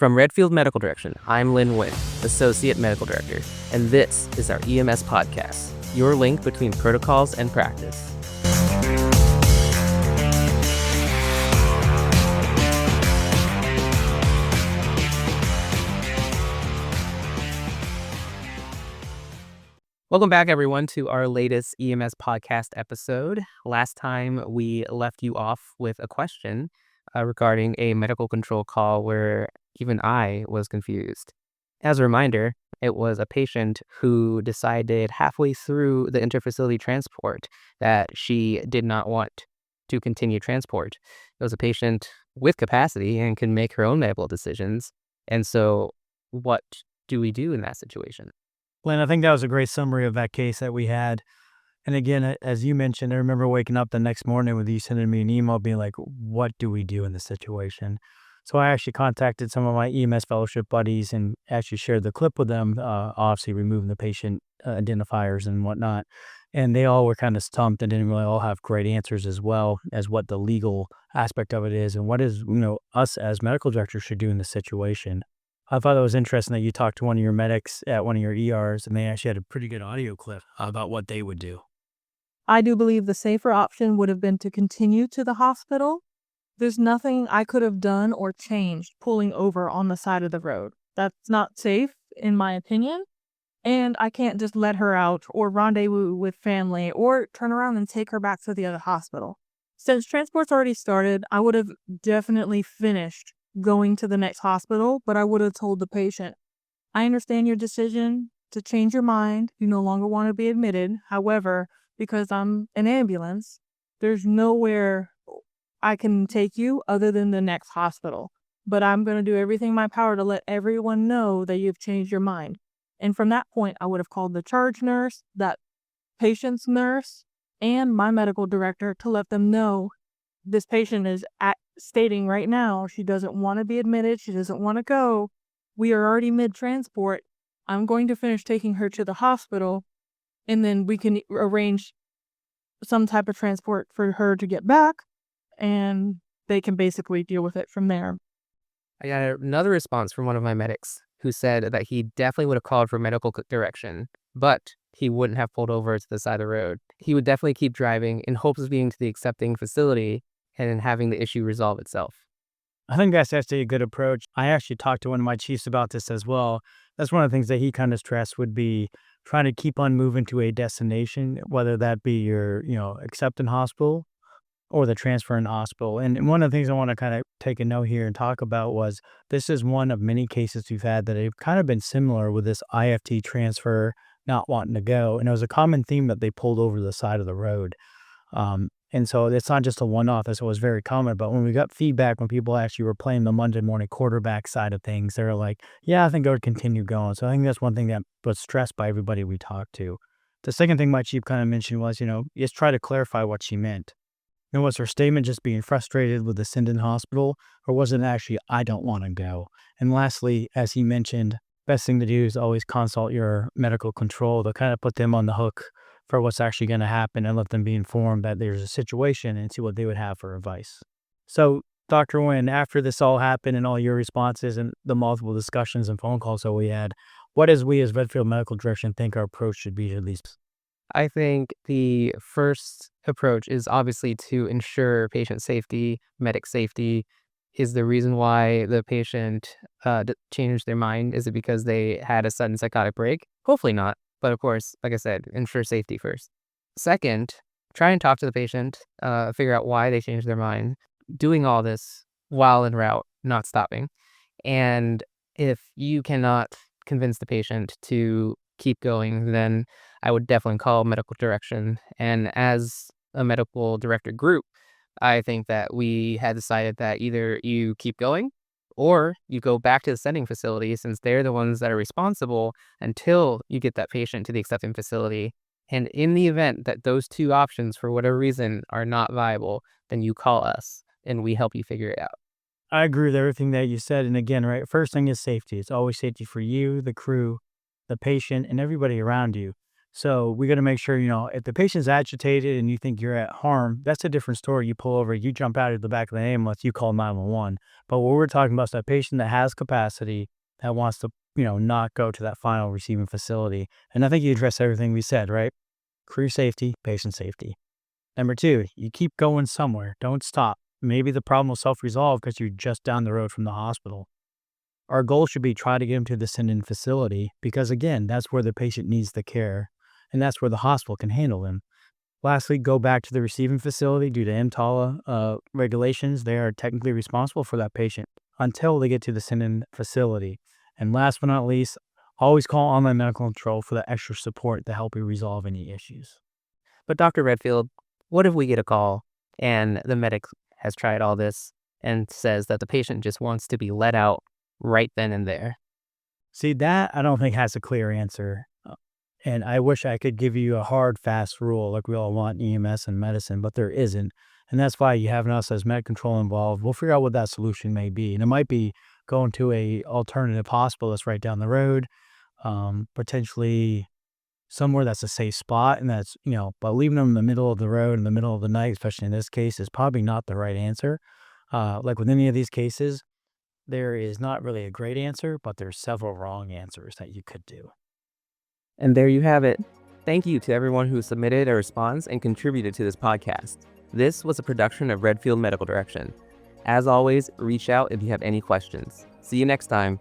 From Redfield Medical Direction, I'm Lynn Wynn, Associate Medical Director, and this is our EMS Podcast, your link between protocols and practice. Welcome back, everyone, to our latest EMS Podcast episode. Last time, we left you off with a question regarding a medical control call where even I was confused. As a reminder, it was a patient who decided halfway through the interfacility transport that she did not want to continue transport. It was a patient with capacity and can make her own medical decisions. And so what do we do in that situation? Glenn, I think that was a great summary of that case that we had. And again, as you mentioned, I remember waking up the next morning with you sending me an email being like, what do we do in this situation? So I actually contacted some of my EMS fellowship buddies and actually shared the clip with them, obviously removing the patient identifiers and whatnot. And they all were kind of stumped and didn't really all have great answers as well as what the legal aspect of it is and what is, us as medical directors should do in this situation. I thought it was interesting that you talked to one of your medics at one of your ERs and they actually had a pretty good audio clip about what they would do. I do believe the safer option would have been to continue to the hospital. There's nothing I could have done or changed pulling over on the side of the road. That's not safe, in my opinion. And I can't just let her out or rendezvous with family or turn around and take her back to the other hospital. Since transport's already started, I would have definitely finished going to the next hospital, but I would have told the patient, I understand your decision to change your mind. You no longer want to be admitted. However, because I'm an ambulance, there's nowhere I can take you other than the next hospital. But I'm going to do everything in my power to let everyone know that you've changed your mind. And from that point, I would have called the charge nurse, that patient's nurse, and my medical director to let them know this patient is stating right now she doesn't want to be admitted. She doesn't want to go. We are already mid-transport. I'm going to finish taking her to the hospital, and then we can arrange some type of transport for her to get back, and they can basically deal with it from there. I got another response from one of my medics who said that he definitely would have called for medical direction, but he wouldn't have pulled over to the side of the road. He would definitely keep driving in hopes of being to the accepting facility and having the issue resolve itself. I think that's actually a good approach. I actually talked to one of my chiefs about this as well. That's one of the things that he kind of stressed would be trying to keep on moving to a destination, whether that be your, accepting hospital or the transferring hospital. And one of the things I want to kind of take a note here and talk about was this is one of many cases we've had that have kind of been similar with this IFT transfer not wanting to go. And it was a common theme that they pulled over the side of the road. And so it's not just a one-off, as it was very common, but when we got feedback, when people actually were playing the Monday morning quarterback side of things, they were like, yeah, I think I would continue going. So I think that's one thing that was stressed by everybody we talked to. The second thing my chief kind of mentioned was, just try to clarify what she meant. Was her statement just being frustrated with the Sinden hospital, or was it actually, I don't want to go? And lastly, as he mentioned, best thing to do is always consult your medical control to kind of put them on the hook for what's actually going to happen and let them be informed that there's a situation and see what they would have for advice. So, Dr. Wynn, after this all happened and all your responses and the multiple discussions and phone calls that we had, what as we as Redfield Medical Direction think our approach should be at least? I think the first approach is obviously to ensure patient safety, medic safety. Is the reason why the patient changed their mind? Is it because they had a sudden psychotic break? Hopefully not. But of course, like I said, ensure safety first. Second, try and talk to the patient, figure out why they changed their mind. Doing all this while en route, not stopping. And if you cannot convince the patient to keep going, then I would definitely call medical direction. And as a medical director group, I think that we had decided that either you keep going or you go back to the sending facility, since they're the ones that are responsible until you get that patient to the accepting facility. And in the event that those two options, for whatever reason, are not viable, then you call us and we help you figure it out. I agree with everything that you said. And again, right, first thing is safety. It's always safety for you, the crew, the patient, and everybody around you. So we got to make sure, if the patient's agitated and you think you're at harm, that's a different story. You pull over, you jump out of the back of the ambulance, you call 911. But what we're talking about is that patient that has capacity, that wants to, not go to that final receiving facility. And I think you addressed everything we said, right? Crew safety, patient safety. Number 2, you keep going somewhere. Don't stop. Maybe the problem will self-resolve because you're just down the road from the hospital. Our goal should be try to get them to the send-in facility because, again, that's where the patient needs the care, and that's where the hospital can handle them. Lastly, go back to the receiving facility. Due to EMTALA regulations, they are technically responsible for that patient until they get to the send-in facility. And last but not least, always call online medical control for the extra support to help you resolve any issues. But Dr. Redfield, what if we get a call and the medic has tried all this and says that the patient just wants to be let out right then and there? See, that I don't think has a clear answer. And I wish I could give you a hard, fast rule like we all want in EMS and medicine, but there isn't. And that's why you have us as med control involved. We'll figure out what that solution may be. And it might be going to a alternative hospital that's right down the road, potentially somewhere that's a safe spot. And that's, but leaving them in the middle of the road in the middle of the night, especially in this case, is probably not the right answer. Like with any of these cases, there is not really a great answer, but there's several wrong answers that you could do. And there you have it. Thank you to everyone who submitted a response and contributed to this podcast. This was a production of Redfield Medical Direction. As always, reach out if you have any questions. See you next time.